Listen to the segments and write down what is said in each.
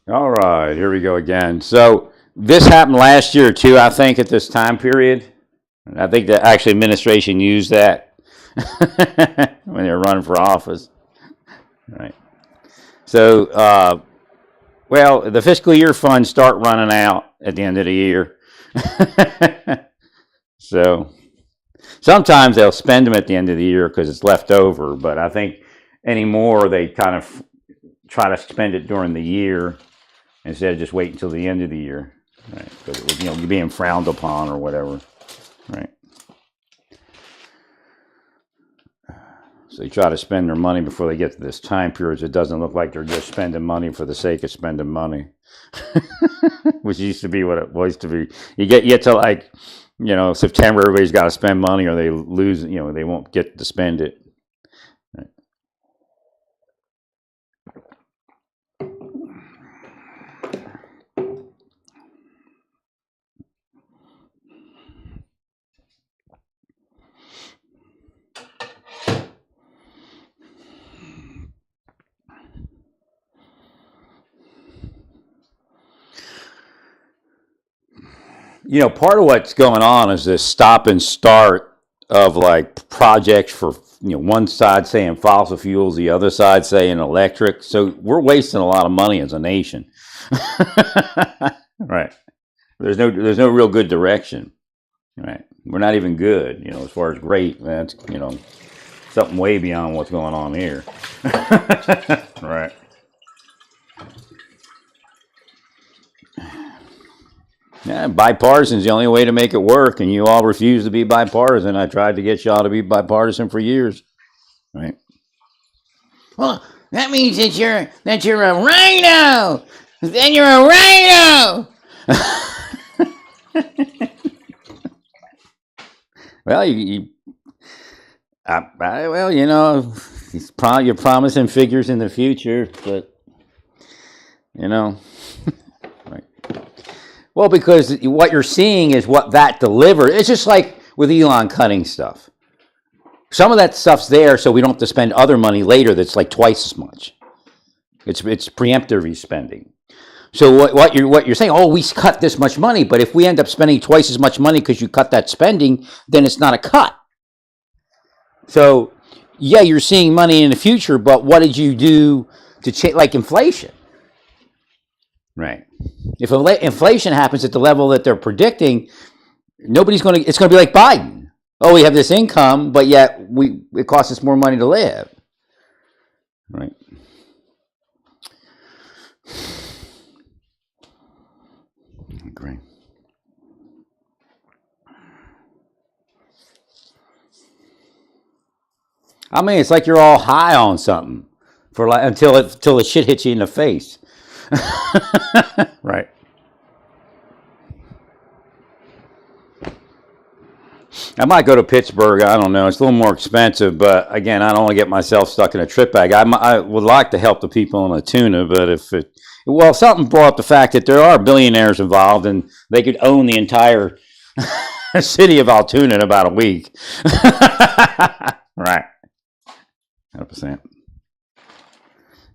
All right, here we go again. So this happened last year too, I think, at this time period. I think that actually administration used that when they were running for office. Right. So, well, the fiscal year funds start running out at the end of the year. So sometimes they'll spend them at the end of the year because it's left over. But I think anymore they kind of try to spend it during the year instead of just wait until the end of the year, right? Because it was, being frowned upon or whatever, right? So they try to spend their money before they get to this time period. So it doesn't look like they're just spending money for the sake of spending money, which used to be what it was to be. You get to like, September, everybody's got to spend money or they lose, they won't get to spend it. Right. Part of what's going on is this stop and start of like projects for, one side saying fossil fuels, the other side saying electric. So we're wasting a lot of money as a nation. Right. There's no real good direction. Right. We're not even good, as far as great. That's, something way beyond what's going on here. Right. Yeah, bipartisan is the only way to make it work, and you all refuse to be bipartisan. I tried to get y'all to be bipartisan for years, right? Well, that means that you're a rhino. Then you're a rhino. Well, you're promising figures in the future, but right. Well, because what you're seeing is what that delivers. It's just like with Elon cutting stuff. Some of that stuff's there, so we don't have to spend other money later that's like twice as much. It's preemptive spending. So what you're saying? Oh, we cut this much money, but if we end up spending twice as much money because you cut that spending, then it's not a cut. So yeah, you're seeing money in the future, but what did you do to change? Like inflation, right? If inflation happens at the level that they're predicting, it's going to be like Biden. Oh, we have this income, but yet it costs us more money to live, right? Great. I mean, it's like you're all high on something for like until the shit hits you in the face, right? I might go to Pittsburgh. I don't know. It's a little more expensive, but again, I don't want to get myself stuck in a trip bag. I would like to help the people in the tuna, but something brought up the fact that there are billionaires involved, and they could own the entire city of Altoona in about a week. Right. 100%.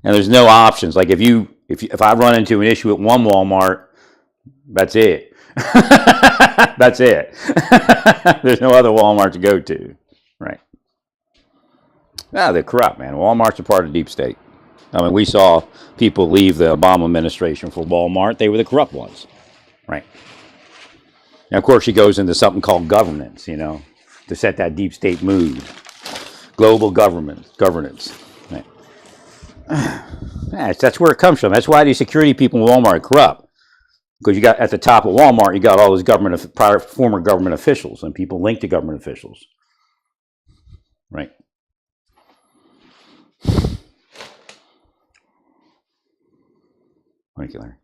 And there's no options. Like if I run into an issue at one Walmart, that's it. That's it. There's no other Walmart to go to. Right. They're corrupt, man. Walmart's a part of deep state. I mean, we saw people leave the Obama administration for Walmart. They were the corrupt ones. Right. Now, of course, she goes into something called governance, to set that deep state mood. Global governance. Right. That's where it comes from. That's why these security people in Walmart are corrupt. Because you got at the top of Walmart, you got all those former government officials and people linked to government officials. Right. Thank you, Larry.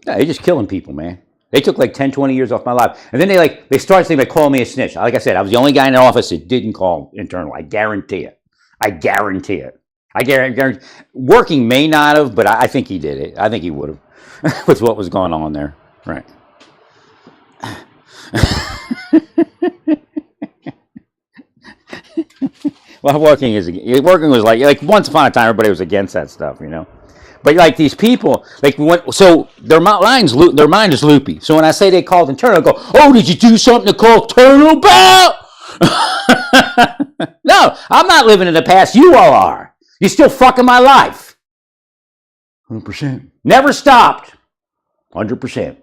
Yeah, they're just killing people, man. They took like 10, 20 years off my life. And then they started saying, calling me a snitch. Like I said, I was the only guy in the office that didn't call internal. I guarantee it. I guarantee. Working may not have, but I think he did it. I think he would have with what was going on there. Right. Well, working was like once upon a time everybody was against that stuff, you know. But like these people, like so their mind is loopy. So when I say they called internal, I go, oh, did you do something to call turnabout? No, I'm not living in the past. You all are. You're still fucking my life. 100%. Never stopped. 100%.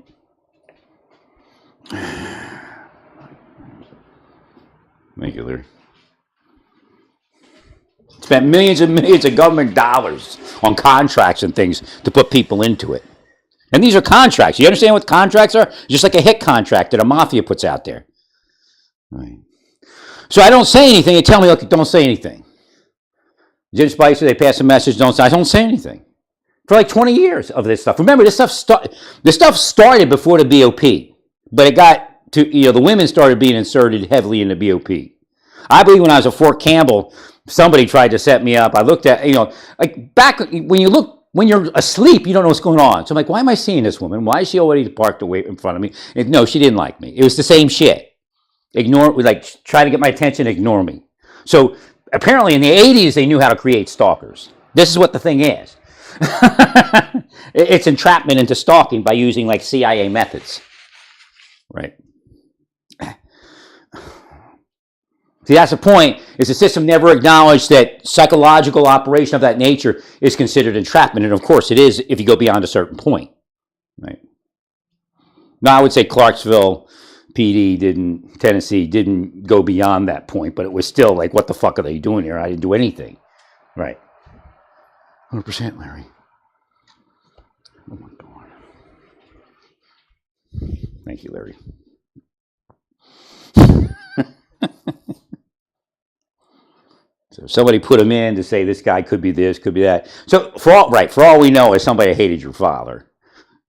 Thank you, Larry. Spent millions and millions of government dollars on contracts and things to put people into it. And these are contracts. You understand what contracts are? Just like a hit contract that a mafia puts out there. Right. So I don't say anything. They tell me, look, don't say anything. Jim Spicer, they pass a message, I don't say anything. For like 20 years of this stuff. Remember, this stuff started before the BOP. But it got to, the women started being inserted heavily in the BOP. I believe when I was at Fort Campbell, somebody tried to set me up. I looked at, like back when you're asleep, you don't know what's going on. So I'm like, why am I seeing this woman? Why is she already parked away in front of me? And no, she didn't like me. It was the same shit. Try to get my attention, ignore me. So apparently in the 80s, they knew how to create stalkers. This is what the thing is. It's entrapment into stalking by using like CIA methods. Right. See, that's the point, is the system never acknowledged that psychological operation of that nature is considered entrapment. And of course it is if you go beyond a certain point. Right. Now I would say Clarksville Tennessee didn't go beyond that point, but it was still like, what the fuck are they doing here? I didn't do anything. Right. 100%, Larry. Oh my God. Thank you, Larry. So somebody put him in to say this guy could be this, could be that. So for all we know, is somebody hated your father.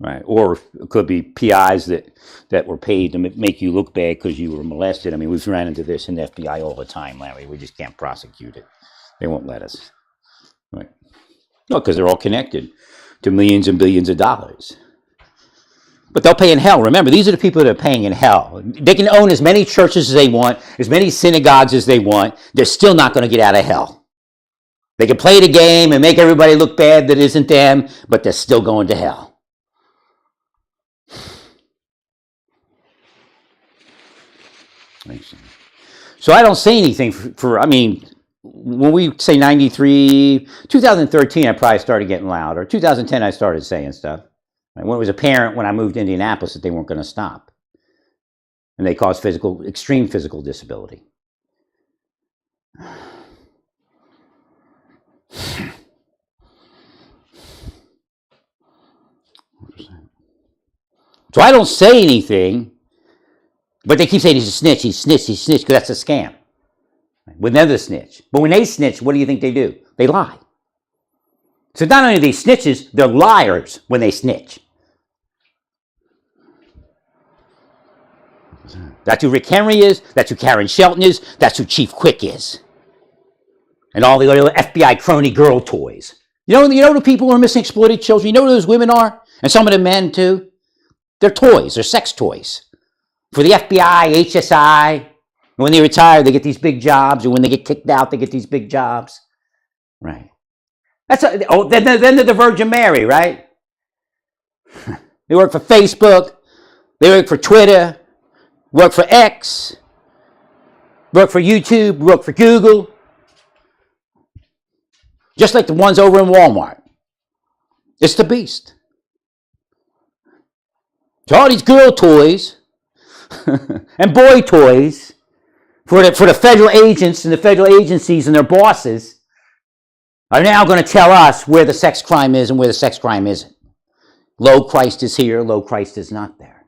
Right, or it could be PIs that were paid to make you look bad because you were molested. I mean, we've ran into this in the FBI all the time, Larry. We just can't prosecute it. They won't let us. Right? No, because they're all connected to millions and billions of dollars. But they'll pay in hell. Remember, these are the people that are paying in hell. They can own as many churches as they want, as many synagogues as they want. They're still not going to get out of hell. They can play the game and make everybody look bad that isn't them, but they're still going to hell. So I don't say anything when we say 93, 2013, I probably started getting louder. 2010, I started saying stuff. When it was apparent when I moved to Indianapolis that they weren't going to stop. And they caused extreme physical disability. So I don't say anything. But they keep saying he's a snitch, because that's a scam. When they're the snitch. But when they snitch, what do you think they do? They lie. So not only are they snitches, they're liars when they snitch. That's who Rick Henry is, that's who Karen Shelton is, that's who Chief Quick is. And all the little FBI crony girl toys. You know the people who are missing exploited children? You know who those women are? And some of the men too? They're toys, they're sex toys. For the FBI, HSI, and when they retire, they get these big jobs, and when they get kicked out, they get these big jobs. Right. Then they're the Virgin Mary, right? They work for Facebook, they work for Twitter, work for X, work for YouTube, work for Google. Just like the ones over in Walmart. It's the beast. So all these girl toys and boy toys for the federal agents and the federal agencies and their bosses are now going to tell us where the sex crime is and where the sex crime isn't. Low Christ is here, low Christ is not there.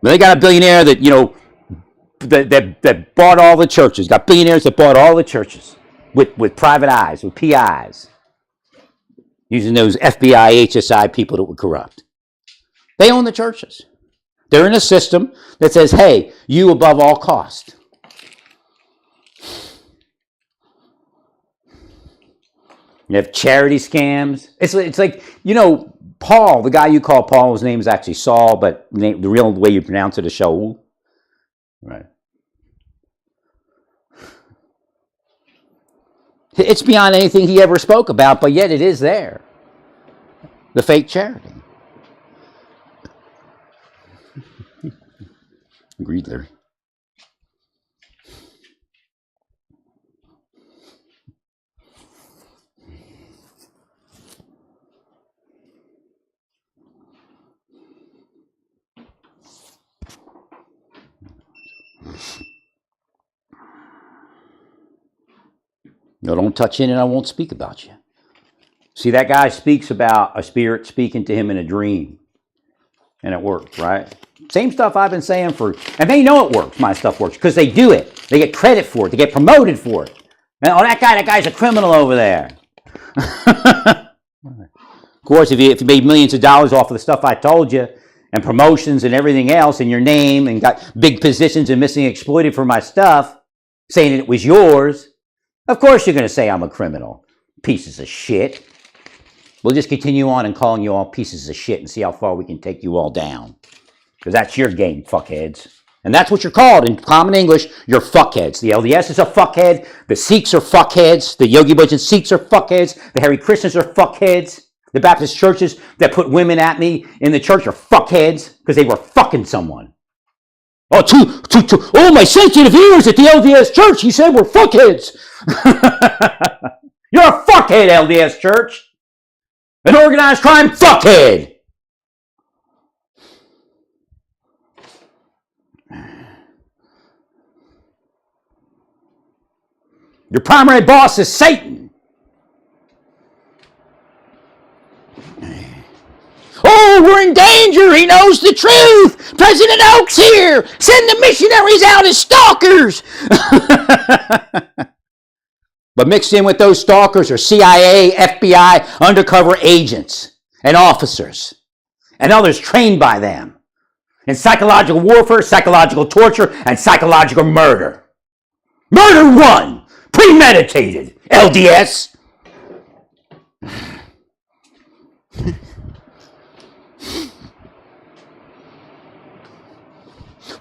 But they got a billionaire that, that bought all the churches. Got billionaires that bought all the churches. With private eyes, with PIs, using those FBI, HSI people that were corrupt. They own the churches. They're in a system that says, hey, you above all cost. You have charity scams. It's like, Paul, the guy you call Paul, his name is actually Saul, but the real way you pronounce it is Shaul. Right. It's beyond anything he ever spoke about, but yet it is there. The fake charity. Agreed, Larry. No, don't touch in and I won't speak about you. See, that guy speaks about a spirit speaking to him in a dream. And it works, right? Same stuff I've been saying and they know it works, my stuff works, because they do it. They get credit for it. They get promoted for it. And, oh, that guy's a criminal over there. Of course, if you made millions of dollars off of the stuff I told you, and promotions and everything else, and your name, and got big positions and missing exploited for my stuff, saying it was yours, of course you're going to say I'm a criminal. Pieces of shit. We'll just continue on and calling you all pieces of shit and see how far we can take you all down. Because that's your game, fuckheads. And that's what you're called in common English. You're fuckheads. The LDS is a fuckhead. The Sikhs are fuckheads. The Yogi Bhajan Sikhs are fuckheads. The Hare Krishnas are fuckheads. The Baptist churches that put women at me in the church are fuckheads because they were fucking someone. Oh, my sensitive ears at the LDS church, he said we're fuckheads. You're a fuckhead, LDS church. An organized crime fuckhead. Your primary boss is Satan. Oh, we're in danger. He knows the truth. President Oak's here. Send the missionaries out as stalkers. But mixed in with those stalkers are CIA, FBI, undercover agents and officers and others trained by them in psychological warfare, psychological torture, and psychological murder. Murder one, premeditated, LDS.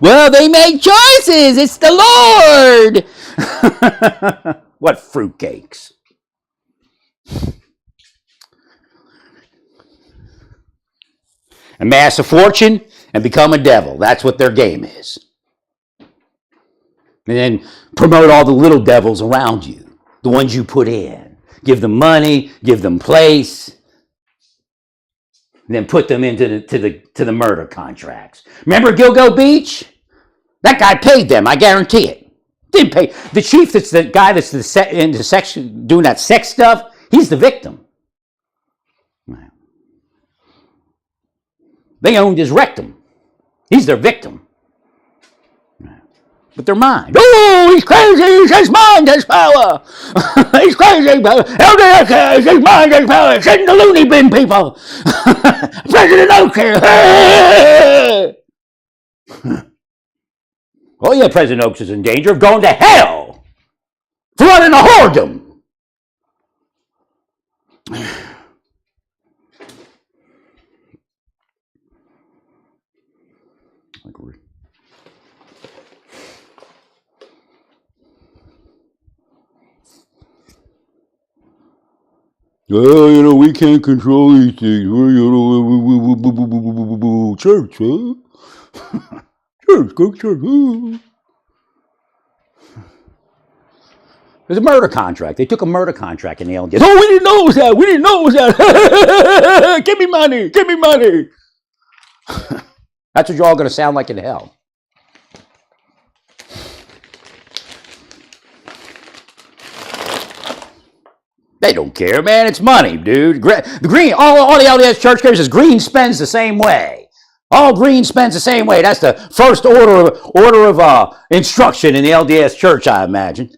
Well, they make choices. It's the Lord. What fruitcakes. Amass a fortune and become a devil. That's what their game is. And then promote all the little devils around you, the ones you put in. Give them money, give them place, and then put them into the murder contracts. Remember Gilgo Beach? That guy paid them, I guarantee it. Didn't pay. The chief, that's the guy that's in the section doing that sex stuff, he's the victim. They owned his rectum. He's their victim. But they're mine. Oh, he's crazy. His mind has power. He's crazy. LDS, his mind has power. Send the loony bin people. President Oak here. Oh, yeah, President Oaks is in danger of going to hell for running a whoredom. I agree. Well, we can't control these things. We're, church, huh? Church, go to church. There's a murder contract. They took a murder contract and nailed it. Oh, we didn't know it was that. We didn't know it was that. Give me money. Give me money. That's what you're all going to sound like in hell. They don't care, man. It's money, dude. The green, all the LDS church cares is green spends the same way. All green spends the same way. That's the first order of instruction in the LDS church, I imagine.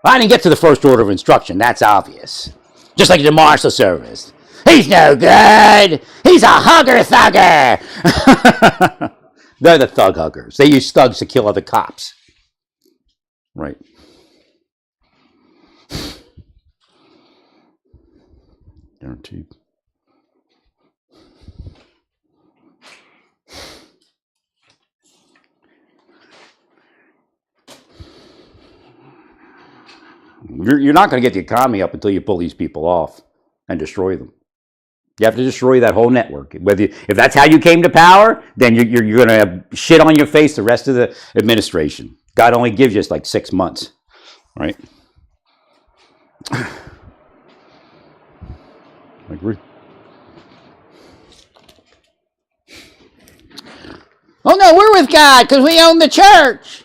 I didn't get to the first order of instruction. That's obvious. Just like the marshal service. He's no good. He's a hugger-thugger. They're the thug huggers. They use thugs to kill other cops. Right. Guaranteed. You're not going to get the economy up until you pull these people off and destroy them. You have to destroy that whole network. If that's how you came to power, then you're going to have shit on your face the rest of the administration. God only gives you like 6 months, right? I agree. Oh no, we're with God because we own the church.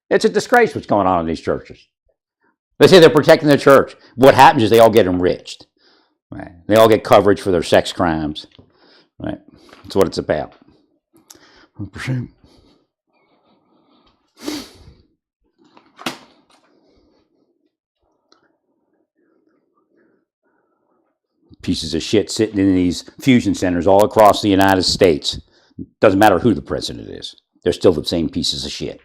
It's a disgrace what's going on in these churches. They say they're protecting the church. What happens is they all get enriched. Right? They all get coverage for their sex crimes. Right? That's what it's about. 100%. Pieces of shit sitting in these fusion centers all across the United States. Doesn't matter who the president is. They're still the same pieces of shit.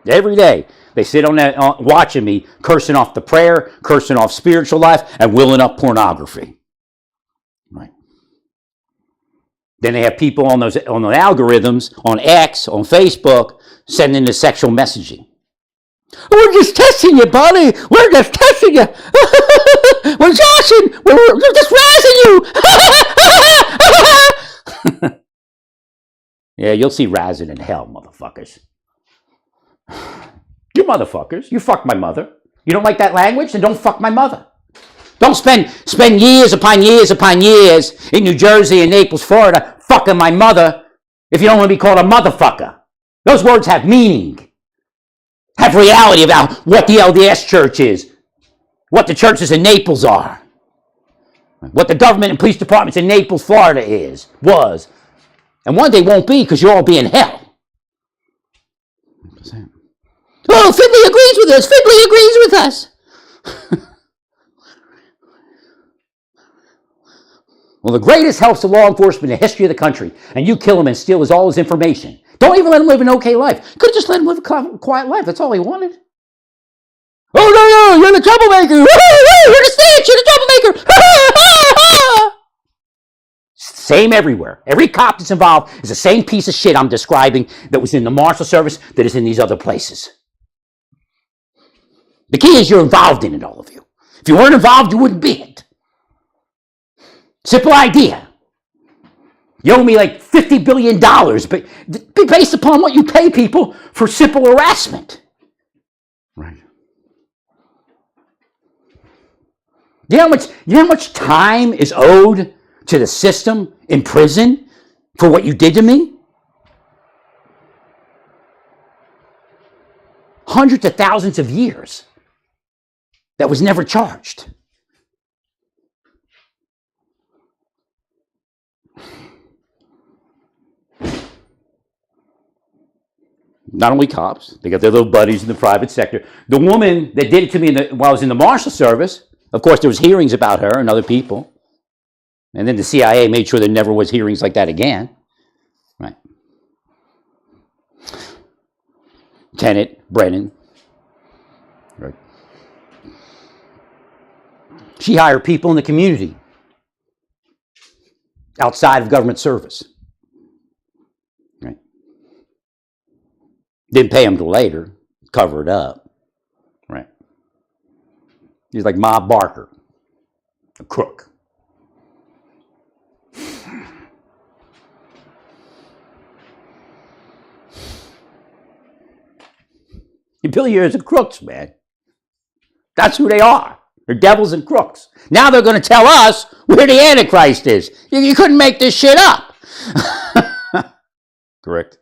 Every day, they sit on that, watching me, cursing off the prayer, cursing off spiritual life, and willing up pornography. Right. Then they have people on the algorithms, on X, on Facebook, sending the sexual messaging. We're just testing you, buddy. We're just testing you. We're joshing. We're just razzing you. Yeah, you'll see razzing in hell, motherfuckers. You motherfuckers. You fucked my mother. You don't like that language? Then don't fuck my mother. Don't spend years upon years upon years in New Jersey and Naples, Florida, fucking my mother if you don't want to be called a motherfucker. Those words have meaning. Have reality about what the LDS church is, what the churches in Naples are, what the government and police departments in Naples, Florida was, and one day won't be because you'll all be in hell. 100%. Oh, Fidley agrees with us. Fidley agrees with us. Well, the greatest helps to law enforcement in the history of the country, and you kill him and steal all his information. Don't even let him live an okay life. Could have just let him live a quiet life. That's all he wanted. Oh, no, you're the troublemaker. You're the snitch. You're the troublemaker. Same everywhere. Every cop that's involved is the same piece of shit I'm describing that was in the Marshal Service that is in these other places. The key is you're involved in it, all of you. If you weren't involved, you wouldn't be it. Simple idea. You owe me like $50 billion, but based upon what you pay people for simple harassment. Right. You know how much time is owed to the system in prison for what you did to me? Hundreds of thousands of years that was never charged. Not only cops, they got their little buddies in the private sector. The woman that did it to me while I was in the Marshal Service, of course, there was hearings about her and other people. And then the CIA made sure there never was hearings like that again. Right. Tenet, Brennan. Right. She hired people in the community outside of government service. Right. Didn't pay them till later, cover it up. Right. He's like Ma Barker, a crook. You billionaires are crooks, man. That's who they are. They're devils and crooks. Now they're going to tell us where the Antichrist is. You couldn't make this shit up. Correct.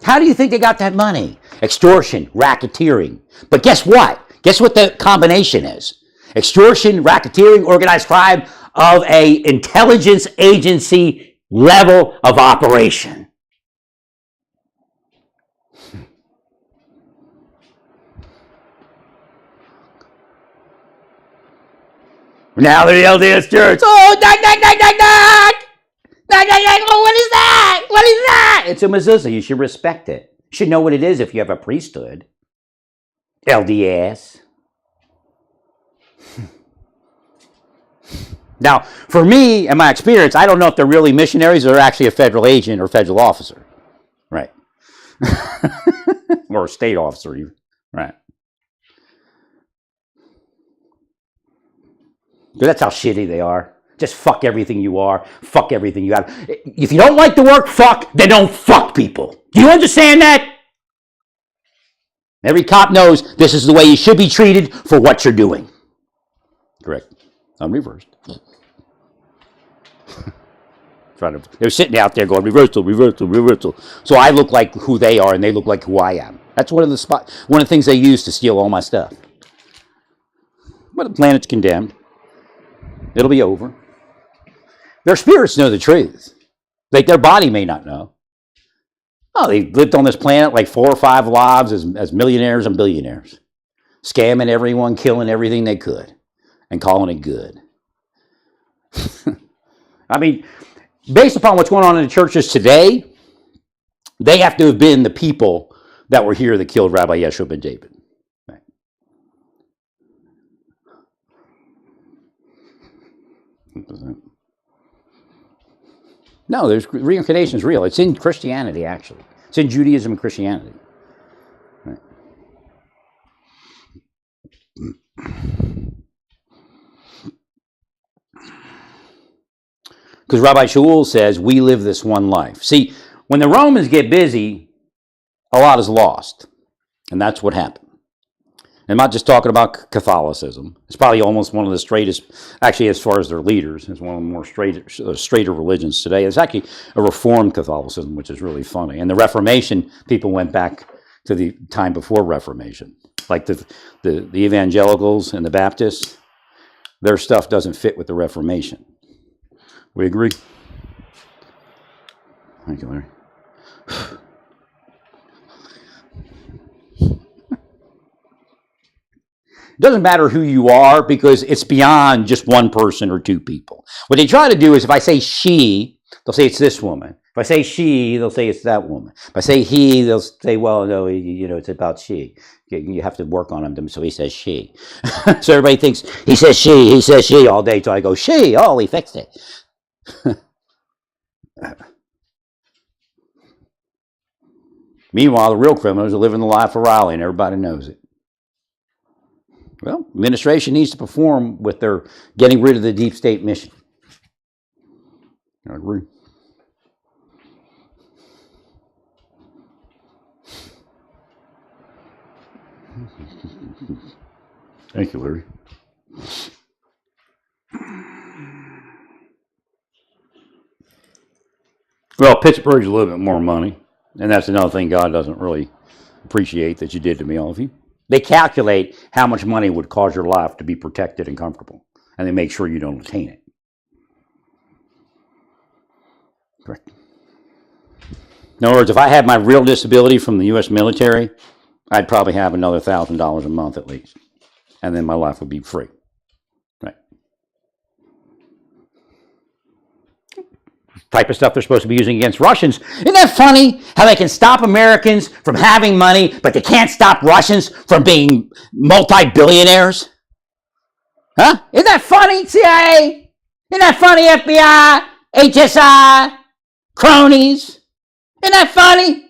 How do you think they got that money? Extortion, racketeering. But guess what? Guess what the combination is? Extortion, racketeering, organized crime of an intelligence agency level of operation. Now they're the LDS Church. Oh, knock, knock, knock, knock, knock. Knock, knock, knock. Oh, what is that? What is that? It's a mezuzah. You should respect it. You should know what it is if you have a priesthood. LDS. Now, for me and my experience, I don't know if they're really missionaries or they're actually a federal agent or federal officer. Right. Or a state officer, even. Right. Because that's how shitty they are. Just fuck everything you are. Fuck everything you have. If you don't like the work, fuck, then don't fuck people. Do you understand that? Every cop knows this is the way you should be treated for what you're doing. Correct. I'm reversed. They're sitting out there going reversal, reversal, reversal. So I look like who they are and they look like who I am. That's one of the things they use to steal all my stuff. But the planet's condemned. It'll be over. Their spirits know the truth. Like their body may not know. Oh, they lived on this planet like 4 or 5 lives as millionaires and billionaires. Scamming everyone, killing everything they could, and calling it good. I mean, based upon what's going on in the churches today, they have to have been the people that were here that killed Rabbi Yeshua ben David. Right. No, reincarnation is real. It's in Christianity, actually. It's in Judaism and Christianity. Right. Because Rabbi Shaul says, we live this one life. See, when the Romans get busy, a lot is lost. And that's what happened. I'm not just talking about Catholicism. It's probably almost one of the straightest, actually as far as their leaders, it's one of the more straighter religions today. It's actually a Reformed Catholicism, which is really funny. And the Reformation, people went back to the time before Reformation. Like the evangelicals and the Baptists, their stuff doesn't fit with the Reformation. We agree? Thank you, Larry. It doesn't matter who you are because it's beyond just one person or 2 people. What they try to do is if I say she, they'll say it's this woman. If I say she, they'll say it's that woman. If I say he, they'll say, well, no, it's about she. You have to work on him, so he says she. So everybody thinks he says she all day until I go, she, oh, he fixed it. Meanwhile, the real criminals are living the life of Riley, and everybody knows it. Well, administration needs to perform with their getting rid of the deep state mission. I agree. Thank you, Larry. Well, Pittsburgh's a little bit more money, and that's another thing God doesn't really appreciate that you did to me, all of you. They calculate how much money would cause your life to be protected and comfortable, and they make sure you don't attain it. Correct. In other words, if I had my real disability from the U.S. military, I'd probably have another $1,000 a month at least, and then my life would be free. Right. Type of stuff they're supposed to be using against Russians. Isn't that funny how they can stop Americans from having money, but they can't stop Russians from being multi-billionaires? Huh? Isn't that funny, CIA? Isn't that funny, FBI, HSI, cronies? Isn't that funny?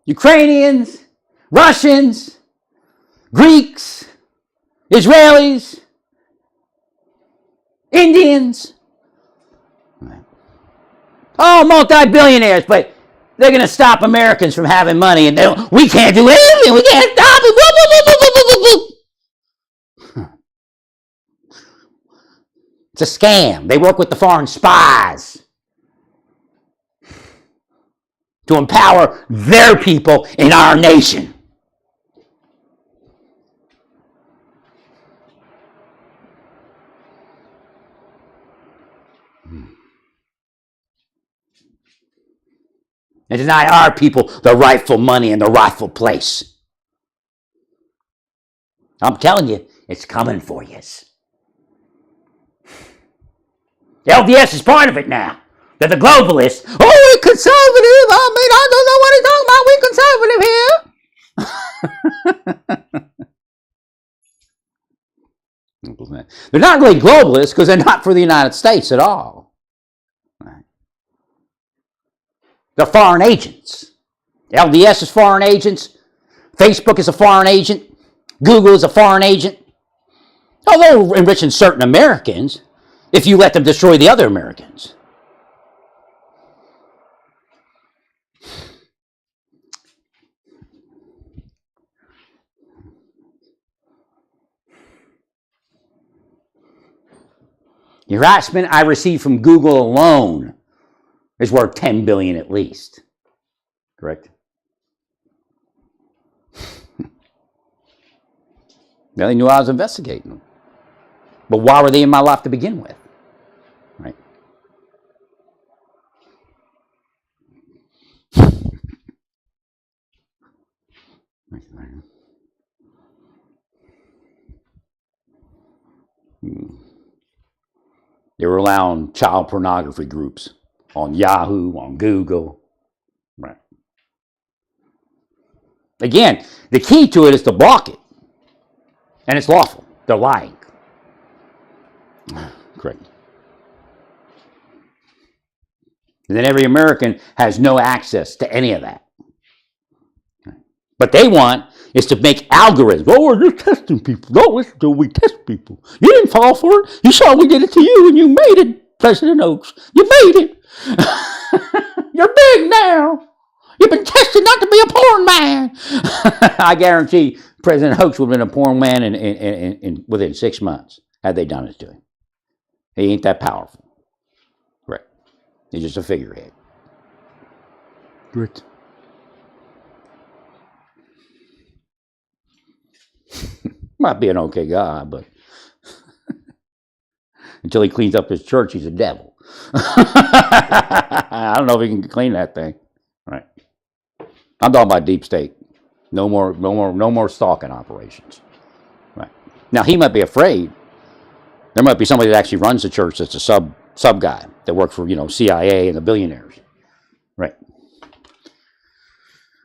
Ukrainians, Russians, Greeks, Israelis, Indians. Oh, multi-billionaires, but they're going to stop Americans from having money, and we can't do anything. We can't stop it. It's a scam. They work with the foreign spies to empower their people in our nation. And deny our people the rightful money and the rightful place. I'm telling you, it's coming for you. LDS is part of it now. They're the globalists. Oh, we're conservative. I don't know what he's talking about. We're conservative here. They're not really globalists because they're not for the United States at all. Right. They're foreign agents. LDS is foreign agents. Facebook is a foreign agent. Google is a foreign agent. Oh, they're enriching certain Americans if you let them destroy the other Americans. The harassment I received from Google alone is worth $10 billion at least. Correct? They knew I was investigating them. But why were they in my life to begin with? Right? They were allowing child pornography groups on Yahoo, on Google. Right. Again, the key to it is to block it. And it's lawful. They're lying. Correct. And then every American has no access to any of that. What they want is to make algorithms. Oh, we're just testing people. No, listen to we test people. You didn't fall for it. You saw we did it to you and you made it, President Oaks. You made it. You're big now. You've been tested not to be a porn man. I guarantee President Oaks would have been a porn man in within 6 months had they done it to him. He ain't that powerful. Right. He's just a figurehead. Right. Might be an okay guy, but until he cleans up his church, he's a devil. I don't know if he can clean that thing. Right. I'm talking about deep state. No more stalking operations. Right. Now he might be afraid. There might be somebody that actually runs the church that's a sub guy that works for, CIA and the billionaires. Right.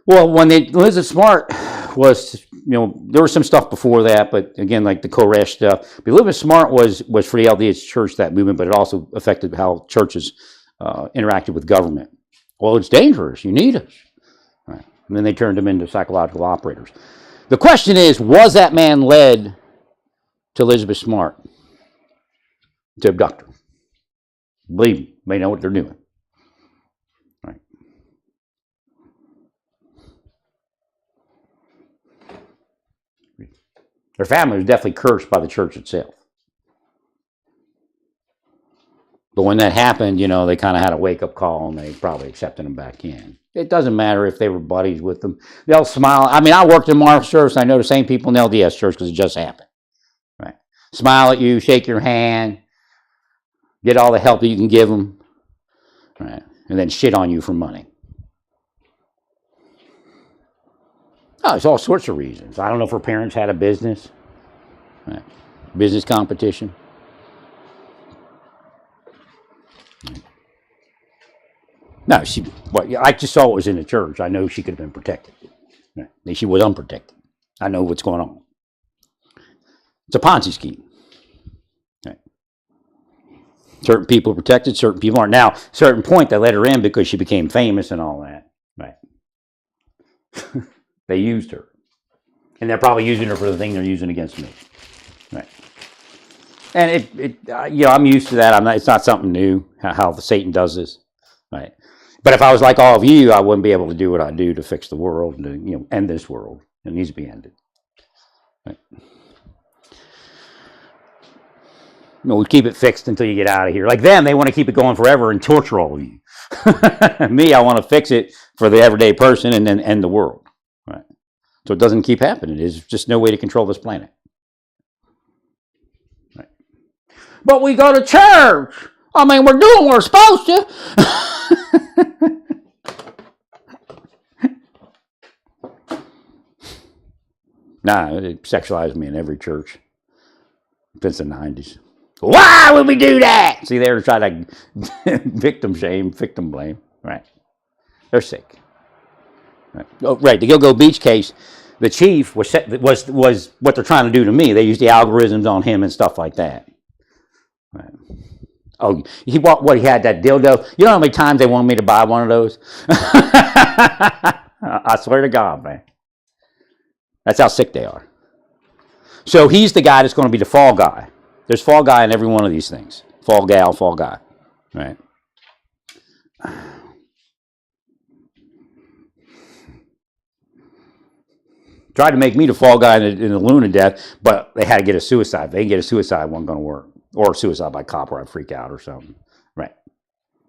Well, when Elizabeth Smart was, there was some stuff before that, but again, like the Koresh stuff. But Elizabeth Smart was for the LDS Church, that movement, but it also affected how churches interacted with government. Well, it's dangerous. You need us. Right. And then they turned them into psychological operators. The question is, was that man led to Elizabeth Smart to abduct her? Believe me, they know what they're doing. Right. Their family was definitely cursed by the church itself. But when that happened, they kind of had a wake-up call, and they probably accepted them back in. It doesn't matter if they were buddies with them. They'll smile. I mean, I worked in Marvel Service. I know the same people in the LDS Church because it just happened. Right? Smile at you, shake your hand, get all the help that you can give them, right? And then shit on you for money. Oh, there's all sorts of reasons. I don't know if her parents had a business. Right? Business competition. No, I just saw what was in the church. I know she could have been protected. Right? She was unprotected. I know what's going on. It's a Ponzi scheme. Right? Certain people are protected, certain people aren't. Now, at a certain point, they let her in because she became famous and all that. Right? They used her. And they're probably using her for the thing they're using against me. Right? And I'm used to that. It's not something new, how Satan does this. Right? But if I was like all of you, I wouldn't be able to do what I do to fix the world and to, end this world. It needs to be ended. Right? We keep it fixed until you get out of here. Like them, they want to keep it going forever and torture all of you. Me, I want to fix it for the everyday person and then end the world. Right? So it doesn't keep happening. There's just no way to control this planet. Right? But we go to church. I mean, we're doing what we're supposed to. Nah, they sexualized me in every church since the 90s. Why would we do that? See, they're trying to victim shame, victim blame. Right. They're sick. Right. Oh, right. The Go-Go Beach case, the chief was what they're trying to do to me. They used the algorithms on him and stuff like that. Right. Oh, he bought what he had, that dildo. You know how many times they wanted me to buy one of those? I swear to God, man. That's how sick they are. So he's the guy that's going to be the fall guy. There's fall guy in every one of these things. Fall gal, fall guy. Right? Tried to make me the fall guy in the Luna death, but they had to get a suicide. If they didn't get a suicide, it wasn't going to work. Or suicide by cop, or I'd freak out or something. Right.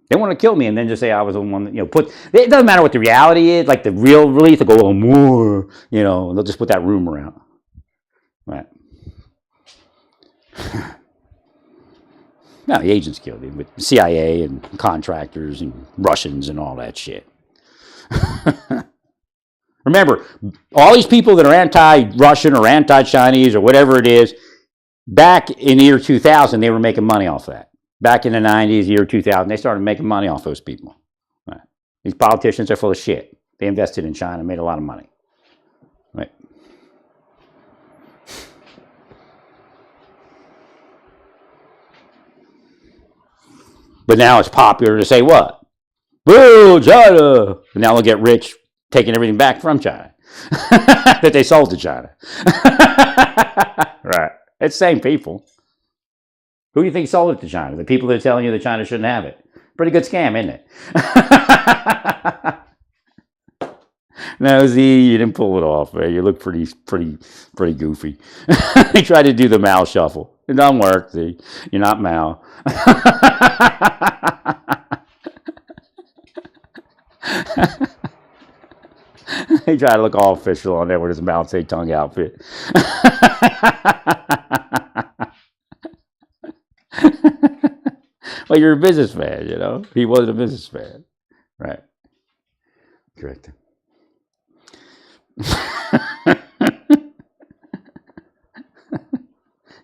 They want to kill me and then just say I was the one that, put, it doesn't matter what the reality is, like the real release, they'll go, oh, more, and they'll just put that rumor out. Right. No, the agents killed him with CIA and contractors and Russians and all that shit. Remember, all these people that are anti-Russian or anti-Chinese or whatever it is, back in the year 2000, they were making money off that. Back in the 90s, year 2000, they started making money off those people. Right. These politicians are full of shit. They invested in China, made a lot of money. Right. But now it's popular to say what? Boo, China! And now they'll get rich taking everything back from China that they sold to China. Right. It's the same people. Who do you think sold it to China? The people that are telling you that China shouldn't have it. Pretty good scam, isn't it? No, Z, you didn't pull it off. Man. You look pretty goofy. He tried to do the Mao shuffle. It doesn't work, Z. You're not Mao. He tried to look all official on there with his Mao Zedong outfit. Well, you're a businessman, He wasn't a businessman. Right. Correct.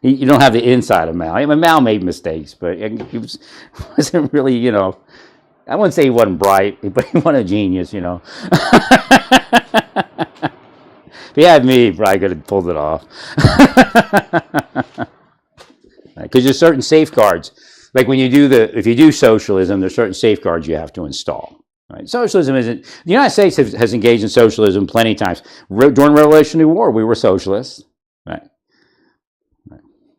You don't have the inside of Mao. I mean, Mao made mistakes, but he wasn't really, I wouldn't say he wasn't bright, but he wasn't a genius, If he had me, he probably could have pulled it off. Because there's certain safeguards. Like when if you do socialism, there's certain safeguards you have to install. Right? Socialism isn't. The United States has engaged in socialism plenty of times. During the Revolutionary War, we were socialists. Right.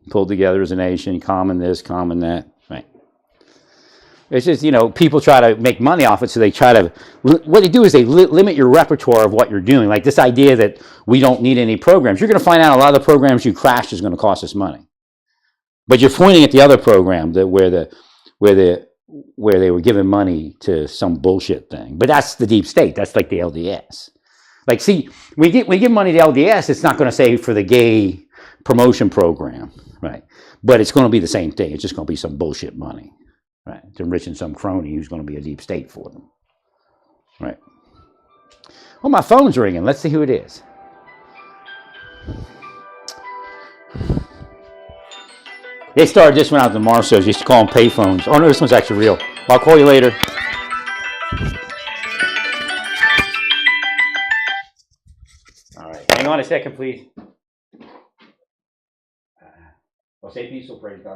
Pulled together as a nation, common this, common that. Right. It's just, people try to make money off it, so they try to. What they do is they limit your repertoire of what you're doing. Like this idea that we don't need any programs. You're going to find out a lot of the programs you crashed is going to cost us money. But you're pointing at the other program where they were giving money to some bullshit thing. But that's the deep state. That's like the LDS. Like, see, we give money to LDS. It's not going to say for the gay promotion program, right? But it's going to be the same thing. It's just going to be some bullshit money, right? To enriching some crony who's going to be a deep state for them, right? Well, my phone's ringing. Let's see who it is. They started this one out at the Marceau's. Used to call them payphones. Oh, no, this one's actually real. I'll call you later. All right. Hang on a second, please. Well, say peaceful, praise God.